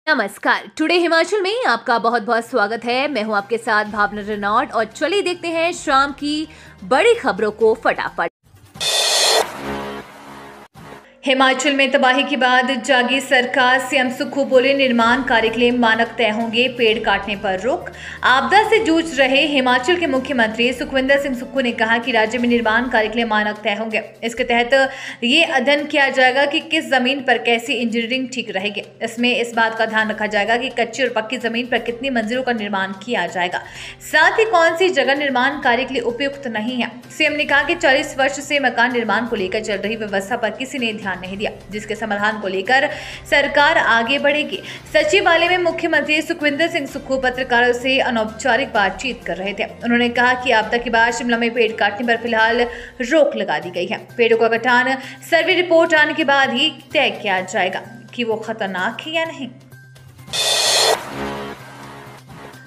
नमस्कार। टुडे हिमाचल में आपका बहुत बहुत स्वागत है। मैं हूं आपके साथ भावना रेनॉल्ड और चलिए देखते हैं शाम की बड़ी खबरों को फटाफट। हिमाचल में तबाही के बाद जागी सरकार, सीएम सुक्खू बोले निर्माण कार्य के लिए मानक तय होंगे, पेड़ काटने पर रोक। आपदा से जूझ रहे हिमाचल के मुख्यमंत्री सुखविंदर सिंह सुक्खू ने कहा कि राज्य में निर्माण कार्य के लिए मानक तय होंगे। इसके तहत ये अध्ययन किया जाएगा कि किस जमीन पर कैसी इंजीनियरिंग ठीक रहेगी। इसमें इस बात का ध्यान रखा जाएगा कि कच्ची और पक्की जमीन पर कितनी मंजिलों का निर्माण किया जाएगा, साथ ही कौन सी जगह निर्माण कार्य के लिए उपयुक्त नहीं है। सीएम ने कहा कि 40 वर्ष से मकान निर्माण को लेकर चल रही व्यवस्था पर किसी ने ध्यान नहीं दिया, जिसके समाधान को लेकर सरकार आगे बढ़ेगी। सचिवालय में मुख्यमंत्री सुखविंदर सिंह सुक्खू पत्रकारों से अनौपचारिक बातचीत कर रहे थे। उन्होंने कहा कि आपदा के बाद शिमला में पेड़ काटने पर फिलहाल रोक लगा दी गई है। पेड़ों का कटान सर्वे रिपोर्ट आने के बाद ही तय किया जाएगा कि वो खतरनाक है या नहीं।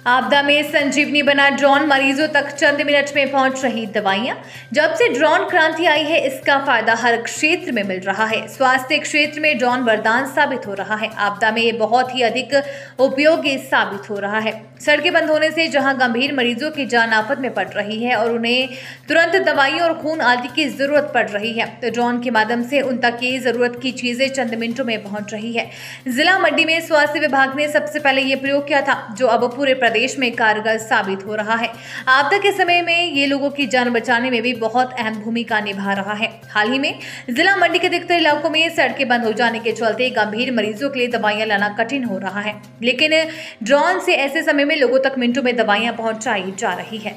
आपदा में संजीवनी बना ड्रोन, मरीजों तक चंद मिनट में पहुंच रही दवाइयां। जब से ड्रोन क्रांति आई है, इसका फायदा हर क्षेत्र में मिल रहा है। स्वास्थ्य क्षेत्र में ड्रोन वरदान साबित हो रहा है। आपदा में ये बहुत ही अधिक उपयोगी साबित हो रहा है। सड़कें बंद होने से जहां गंभीर मरीजों की जान आफत में पड़ रही है और उन्हें तुरंत दवाइयों और खून आदि की जरूरत पड़ रही है, तो ड्रोन के माध्यम से उन तक की जरूरत की चीजें चंद मिनटों में पहुंच रही है। जिला मंडी में स्वास्थ्य विभाग ने सबसे पहले ये प्रयोग किया था, जो अब पूरे प्रदेश में कारगर साबित हो रहा है। आपदा के समय में ये लोगों की जान बचाने में भी बहुत अहम भूमिका निभा रहा है। हाल ही में जिला मंडी के अधिकतर इलाकों में सड़कें बंद हो जाने के चलते गंभीर मरीजों के लिए दवाइयां लाना कठिन हो रहा है, लेकिन ड्रोन से ऐसे समय में लोगों तक मिनटों में दवाइयां पहुंचाई जा रही है।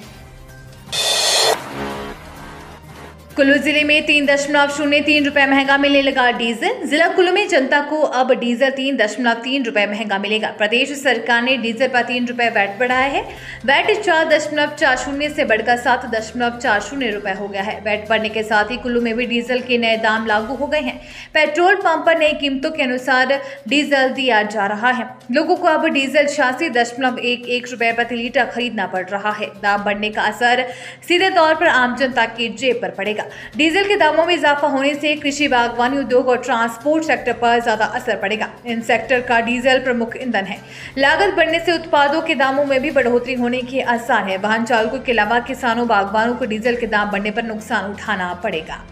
कुल्लू जिले में 3.03 रुपए महंगा मिलने लगा डीजल। जिला कुल्लू में जनता को अब डीजल 3.3 रुपए महंगा मिलेगा। प्रदेश सरकार ने डीजल पर 3 रुपए वैट बढ़ाया है। वैट 4.40 से बढ़कर 7.40 रुपए हो गया है। वैट बढ़ने के साथ ही कुल्लू में भी डीजल के नए दाम लागू हो गए हैं। पेट्रोल पंप पर नई कीमतों के अनुसार डीजल दिया जा रहा है। लोगों को अब डीजल 86.11 रुपए प्रति लीटर खरीदना पड़ रहा है। दाम बढ़ने का असर सीधे तौर पर आम जनता की जेब पर पड़ेगा। डीजल के दामों में इजाफा होने से कृषि, बागवानी, उद्योग और ट्रांसपोर्ट सेक्टर पर ज्यादा असर पड़ेगा। इन सेक्टर का डीजल प्रमुख ईंधन है। लागत बढ़ने से उत्पादों के दामों में भी बढ़ोतरी होने के आसार है। वाहन चालकों के अलावा किसानों, बागवानों को डीजल के दाम बढ़ने पर नुकसान उठाना पड़ेगा।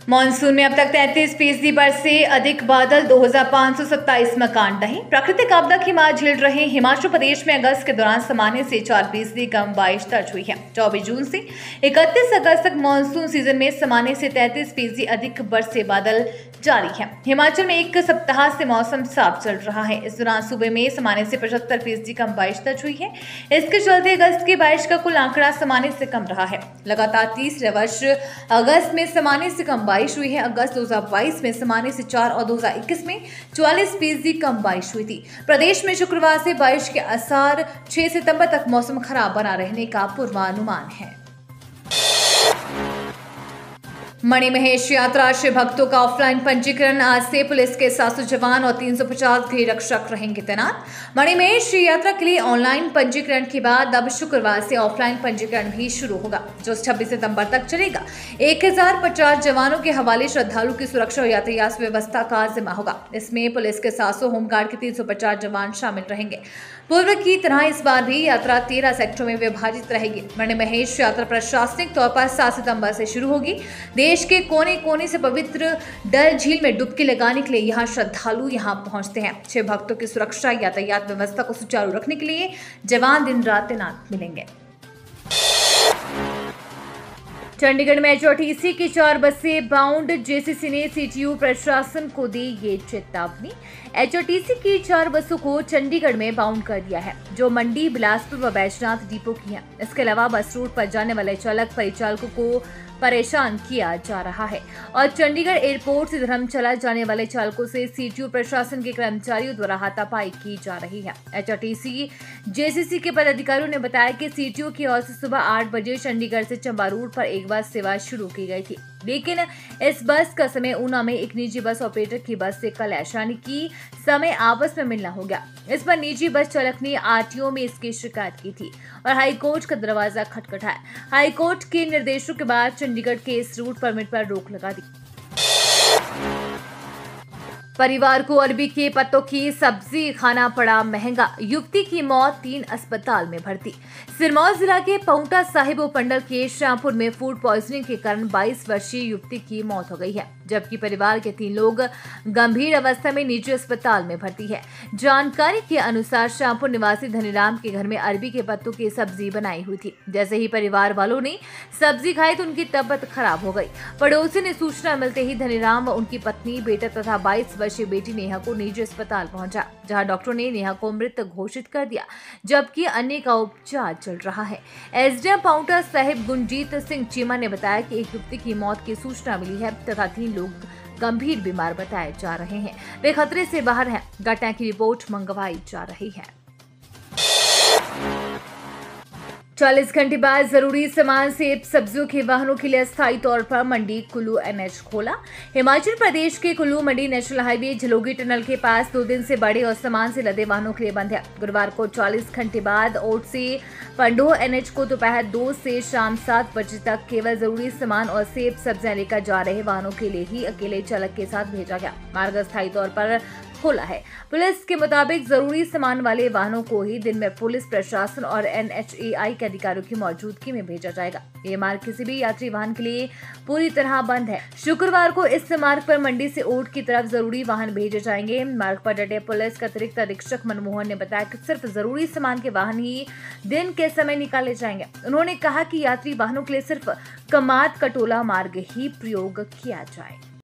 मॉनसून में अब तक 33% बरसे से अधिक बादल, 2527 मकान ढहे। प्राकृतिक आपदा की मार झेल रहे हिमाचल प्रदेश में अगस्त के दौरान सामान्य से 4% कम बारिश दर्ज हुई है। 24 जून से 31 अगस्त तक मॉनसून सीजन में सामान्य से 33% अधिक बरसे बादल जारी है। हिमाचल में एक सप्ताह से मौसम साफ चल रहा है। इस दौरान सूबे में सामान्य से 75% कम बारिश दर्ज हुई है। इसके चलते अगस्त की बारिश का कुल आंकड़ा सामान्य से कम रहा है। लगातार तीसरे वर्ष अगस्त में सामान्य से कम बारिश हुई है। अगस्त 2022 में सामान्य से 4 और 2021 में 44% कम बारिश हुई थी। प्रदेश में शुक्रवार से बारिश के आसार, 6 सितंबर तक मौसम खराब बना रहने का पूर्वानुमान है। मणिमहेश यात्रा शिव भक्तों का ऑफलाइन पंजीकरण। आज से पुलिस के 700 जवान और 350 गृह रक्षक रहेंगे तैनात। मणिमहेश यात्रा के लिए ऑनलाइन पंजीकरण के बाद अब शुक्रवार से ऑफलाइन पंजीकरण भी शुरू होगा, जो 26 सितंबर तक चलेगा। 1050 जवानों के हवाले श्रद्धालु की सुरक्षा और यातायात व्यवस्था का जिम्मा होगा। इसमें पुलिस के 700, होमगार्ड के 350 जवान शामिल रहेंगे। पूर्व की तरह इस बार भी यात्रा 13 सेक्टरों में विभाजित रहेगी। मणिमहेश यात्रा प्रशासनिक तौर पर 7 सितंबर से शुरू होगी। देश के कोने कोने से पवित्र डल झील में डुबकी लगाने के लिए यहाँ श्रद्धालु यहाँ पहुंचते हैं। शिव भक्तों की सुरक्षा, यातायात व्यवस्था को सुचारू रखने के लिए जवान दिन रात तैनात मिलेंगे। चंडीगढ़ में एचआरटीसी की 4 बसें बाउंड। जेसीसी ने सीटीयू प्रशासन को दी ये चेतावनी। एचआरटीसी की 4 बसों को चंडीगढ़ में बाउंड कर दिया है, जो मंडी, बिलासपुर व बैजनाथ डिपो की हैं। इसके अलावा बस रूट पर जाने वाले चालक परिचालकों को परेशान किया जा रहा है और चंडीगढ़ एयरपोर्ट से धर्मशाला जाने वाले चालकों से सीटीयू प्रशासन के कर्मचारियों द्वारा हाथापाई की जा रही है। एचआरटीसी जेसीसी के पदाधिकारियों ने बताया कि सीटीयू की ओर से सुबह 8 बजे चंडीगढ़ से चंबा रूट पर एक बस सेवा शुरू की गई थी, लेकिन इस बस का समय ऊना में एक निजी बस ऑपरेटर की बस से क्लैश, यानी कि समय आपस में मिलना हो गया। इस पर निजी बस चालक ने आरटीओ में इसकी शिकायत की थी और हाईकोर्ट का दरवाजा खटखटाया। हाईकोर्ट के निर्देशों के बाद चंडीगढ़ के इस रूट परमिट पर रोक लगा दी। परिवार को अरबी के पत्तों की सब्जी खाना पड़ा महंगा। युवती की मौत, 3 अस्पताल में भर्ती। सिरमौर जिला के पांवटा साहिब उपमंडल के श्यामपुर में फूड पॉइजनिंग के कारण 22 वर्षीय युवती की मौत हो गई है, जबकि परिवार के 3 लोग गंभीर अवस्था में निजी अस्पताल में भर्ती है। जानकारी के अनुसार श्यामपुर निवासी धनीराम के घर में अरबी के पत्तों की सब्जी बनाई हुई थी। जैसे ही परिवार वालों ने सब्जी खाई तो उनकी तबीयत खराब हो गई। पड़ोसी ने सूचना मिलते ही धनीराम, उनकी पत्नी, बेटा तथा 22 वर्षीय बेटी नेहा को निजी अस्पताल पहुंचा, जहां डॉक्टरों ने नेहा को मृत घोषित कर दिया, जबकि अन्य का उपचार चल रहा है। एसडीएम पांवटा साहिब गुंजीत सिंह चीमा ने बताया कि एक युवती की मौत की सूचना मिली है तथा 3 लोग गंभीर बीमार बताए जा रहे हैं। वे खतरे से बाहर हैं। घटना की रिपोर्ट मंगवाई जा रही है। 40 घंटे बाद जरूरी सामान सेब सब्जियों के वाहनों के लिए अस्थायी तौर पर मंडी कुल्लू एनएच खोला। हिमाचल प्रदेश के Kullu Mandi national highway झलोगी tunnel के पास 2 दिन से बड़े और सामान से लदे वाहनों के लिए बंद है। गुरुवार को 40 घंटे बाद ओट से पंडोह एनएच को दोपहर 2 से शाम 7 बजे तक केवल जरूरी सामान और सेब सब्जियां लेकर जा रहे वाहनों के लिए ही अकेले चालक के साथ भेजा गया। मार्ग अस्थायी तौर पर खोला है। पुलिस के मुताबिक जरूरी सामान वाले वाहनों को ही दिन में पुलिस प्रशासन और एनएचएआई के अधिकारियों की मौजूदगी में भेजा जाएगा। ये मार्ग किसी भी यात्री वाहन के लिए पूरी तरह बंद है। शुक्रवार को इस मार्ग पर मंडी से ओट की तरफ जरूरी वाहन भेजे जाएंगे। मार्ग पर डटे पुलिस के अतिरिक्त अधीक्षक मनमोहन ने बताया कि सिर्फ जरूरी सामान के वाहन ही दिन के समय निकाले जाएंगे। उन्होंने कहा कि यात्री वाहनों के लिए सिर्फ कमात कटोला मार्ग ही प्रयोग किया जाए।